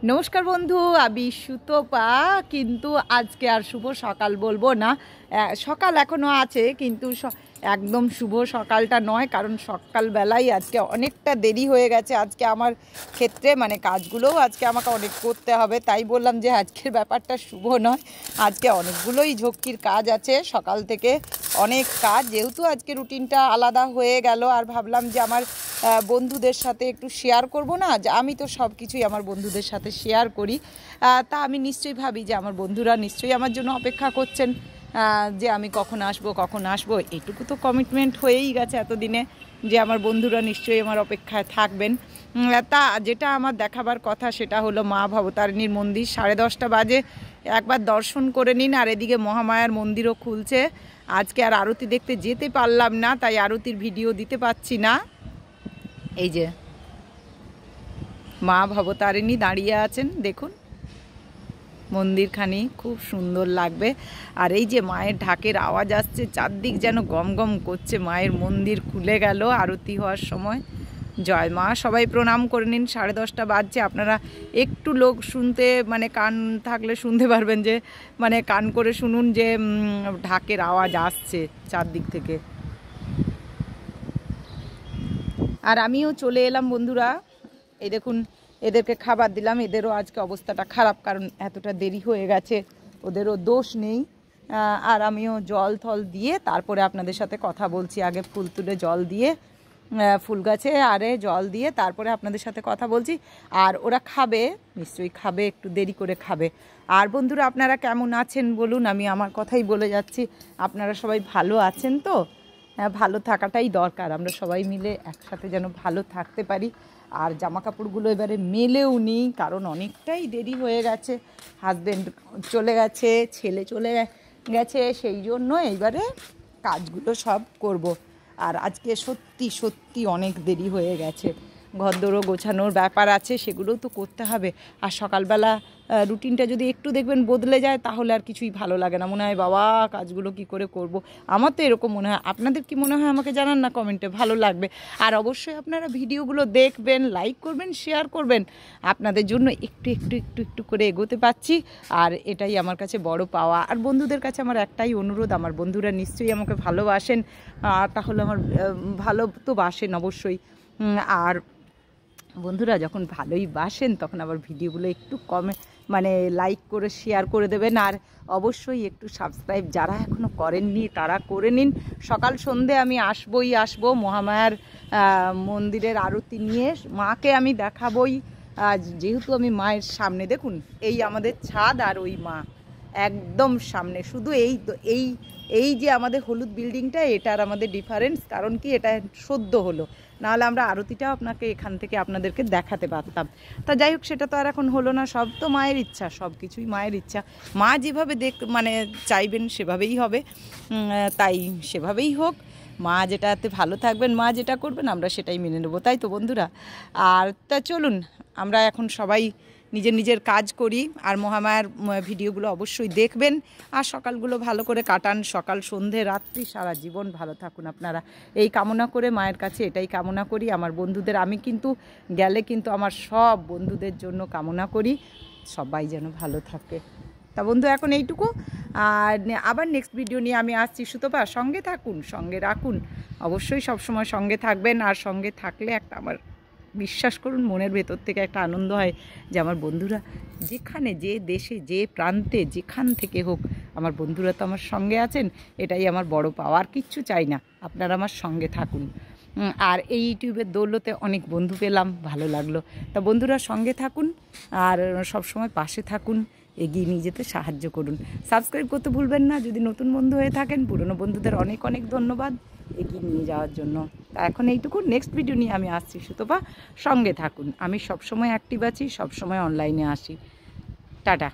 নমস্কার বন্ধু, আমি সুতপা। কিন্তু আজকে আর শুভ সকাল বলবো না। সকাল এখনও আছে, কিন্তু একদম শুভ সকালটা নয়, কারণ সকালবেলায় আজকে অনেকটা দেরি হয়ে গেছে আজকে আমার ক্ষেত্রে, মানে কাজগুলোও আজকে আমাকে অনেক করতে হবে। তাই বললাম যে আজকের ব্যাপারটা শুভ নয়। আজকে অনেকগুলোই ঝক্কির কাজ আছে, সকাল থেকে অনেক কাজ, যেহেতু আজকে রুটিনটা আলাদা হয়ে গেল। আর ভাবলাম যে আমার বন্ধুদের সাথে একটু শেয়ার করব না, যে আমি তো সব কিছুই আমার বন্ধুদের সাথে শেয়ার করি। তা আমি নিশ্চয়ই ভাবি যে আমার বন্ধুরা নিশ্চয়ই আমার জন্য অপেক্ষা করছেন, যে আমি কখন আসবো। এটুকু তো কমিটমেন্ট হয়েই গেছে এতদিনে, যে আমার বন্ধুরা নিশ্চয়ই আমার অপেক্ষায় থাকবেন। তা যেটা আমার দেখাবার কথা সেটা হলো মা ভবতারিণীর মন্দির। 10:30 বাজে, একবার দর্শন করে নিন। আর এদিকে মহামায়ার মন্দিরও খুলছে। আজকে আর আরতি দেখতে যেতে পারলাম না, তাই আরতির ভিডিও দিতে পারছি না। এই যে মা ভবতারিণী দাঁড়িয়ে আছেন, দেখুন মন্দিরখানি খুব সুন্দর লাগবে। আর এই যে মায়ের ঢাকের আওয়াজ আসছে, চারদিক যেন গম গম করছে। মায়ের মন্দির খুলে গেল আরতি হওয়ার সময়। জয় মা, সবাই প্রণাম করে নিন। 10:30 বাজছে। আপনারা একটু লোক শুনতে, মানে কান থাকলে শুনতে পারবেন, যে মানে কান করে শুনুন যে ঢাকের আওয়াজ আসছে চারদিক থেকে। আর আমিও চলে এলাম বন্ধুরা। এই দেখুন, এদেরকে খাবার দিলাম। এদেরও আজকে অবস্থাটা খারাপ, কারণ এতটা দেরি হয়ে গেছে, ওদেরও দোষ নেই। আর আমিও জল থল দিয়ে তারপরে আপনাদের সাথে কথা বলছি। আগে ফুল তুলে জল দিয়ে, ফুল গাছে আরে জল দিয়ে তারপরে আপনাদের সাথে কথা বলছি। আর ওরা খাবে, নিশ্চয়ই খাবে, একটু দেরি করে খাবে। আর বন্ধুরা, আপনারা কেমন আছেন বলুন, আমি আমার কথাই বলে যাচ্ছি। আপনারা সবাই ভালো আছেন তো? হ্যাঁ, ভালো থাকাটাই দরকার। আমরা সবাই মিলে একসাথে যেন ভালো থাকতে পারি। আর জামা কাপড়গুলো এবারে মেলেও নিই, কারণ অনেকটাই দেরি হয়ে গেছে। হাজব্যান্ড চলে গেছে, ছেলে চলে গেছে, সেই জন্য এইবারে কাজগুলো সব করব। আর আজকে সত্যি সত্যি অনেক দেরি হয়ে গেছে। ঘরদোরও গোছানোর ব্যাপার আছে, সেগুলোও তো করতে হবে। আর সকালবেলা রুটিনটা যদি একটু দেখবেন বদলে যায়, তাহলে আর কিছুই ভালো লাগে না। মনে হয় বাবা কাজগুলো কি করে করব। আমার তো এরকম মনে হয়। আপনাদের কি মনে হয় আমাকে জানান না কমেন্টে, ভালো লাগবে। আর অবশ্যই আপনারা ভিডিওগুলো দেখবেন, লাইক করবেন, শেয়ার করবেন। আপনাদের জন্য একটু একটু একটু একটু করে এগোতে পারছি, আর এটাই আমার কাছে বড় পাওয়া। আর বন্ধুদের কাছে আমার একটাই অনুরোধ, আমার বন্ধুরা নিশ্চয়ই আমাকে ভালোবাসেন। তাহলে আমার ভালো তো বাসেন অবশ্যই। আর বন্ধুরা যখন ভালোই বাসেন, তখন আবার ভিডিওগুলো একটু কমে, মানে লাইক করে শেয়ার করে দেবেন। আর অবশ্যই একটু সাবস্ক্রাইব যারা এখনও করেননি তারা করে নিন। সকাল সন্ধে আমি আসবো মহামায়ার মন্দিরের আরতি নিয়ে। মাকে আমি দেখাবই, যেহেতু আমি মায়ের সামনে। দেখুন, এই আমাদের ছাদ আর ওই মা একদম সামনে। শুধু এই তো এই যে আমাদের হলুদ বিল্ডিংটা, এটার আমাদের ডিফারেন্স। কারণ কি, এটা সদ্য হলো, নাহলে আমরা আরতিটাও আপনাকে এখান থেকে আপনাদেরকে দেখাতে পারতাম। তা যাই হোক, সেটা তো আর এখন হলো না। সব তো মায়ের ইচ্ছা, সব কিছুই মায়ের ইচ্ছা। মা যেভাবে মানে চাইবেন সেভাবেই হবে। তাই সেভাবেই হোক। মা যেটাতে ভালো থাকবেন, মা যেটা করবেন, আমরা সেটাই মেনে নেবো। তাই তো বন্ধুরা? আর তা চলুন, আমরা এখন সবাই নিজের নিজের কাজ করি। আর মহামায়ার ভিডিওগুলো অবশ্যই দেখবেন। আর সকালগুলো ভালো করে কাটান, সকাল সন্ধে রাত্রি সারা জীবন ভালো থাকুন আপনারা, এই কামনা করে মায়ের কাছে এটাই কামনা করি। আমার বন্ধুদের, আমি কিন্তু গেলে কিন্তু আমার সব বন্ধুদের জন্য কামনা করি, সবাই যেন ভালো থাকে। তা বন্ধু, এখন এইটুকু। আর আবার নেক্সট ভিডিও নিয়ে আমি আসছি। সুতপা, সঙ্গে থাকুন, সঙ্গে রাখুন, অবশ্যই সবসময় সঙ্গে থাকবেন। আর সঙ্গে থাকলে একটা, আমার বিশ্বাস করুন, মনের ভেতর থেকে একটা আনন্দ হয় যে আমার বন্ধুরা যেখানে, যে দেশে, যে প্রান্তে, যেখান থেকে হোক, আমার বন্ধুরা তো আমার সঙ্গে আছেন। এটাই আমার বড় পাওয়া। আর কিচ্ছু চাই না, আপনারা আমার সঙ্গে থাকুন। আর এই ইউটিউবের দৌলতে অনেক বন্ধু পেলাম, ভালো লাগলো। তা বন্ধুরা সঙ্গে থাকুন, আর সবসময় পাশে থাকুন, এগিয়ে নিয়ে যেতে সাহায্য করুন। সাবস্ক্রাইব করতে ভুলবেন না যদি নতুন বন্ধু হয়ে থাকেন। পুরনো বন্ধুদের অনেক অনেক ধন্যবাদ এগিয়ে নিয়ে যাওয়ার জন্য। তা এখন এইটুকু, নেক্সট ভিডিও নিয়ে আমি আসছি। সুতপা, সঙ্গে থাকুন। আমি সবসময় অ্যাক্টিভ আছি, সবসময় অনলাইনে আসি। টাটা।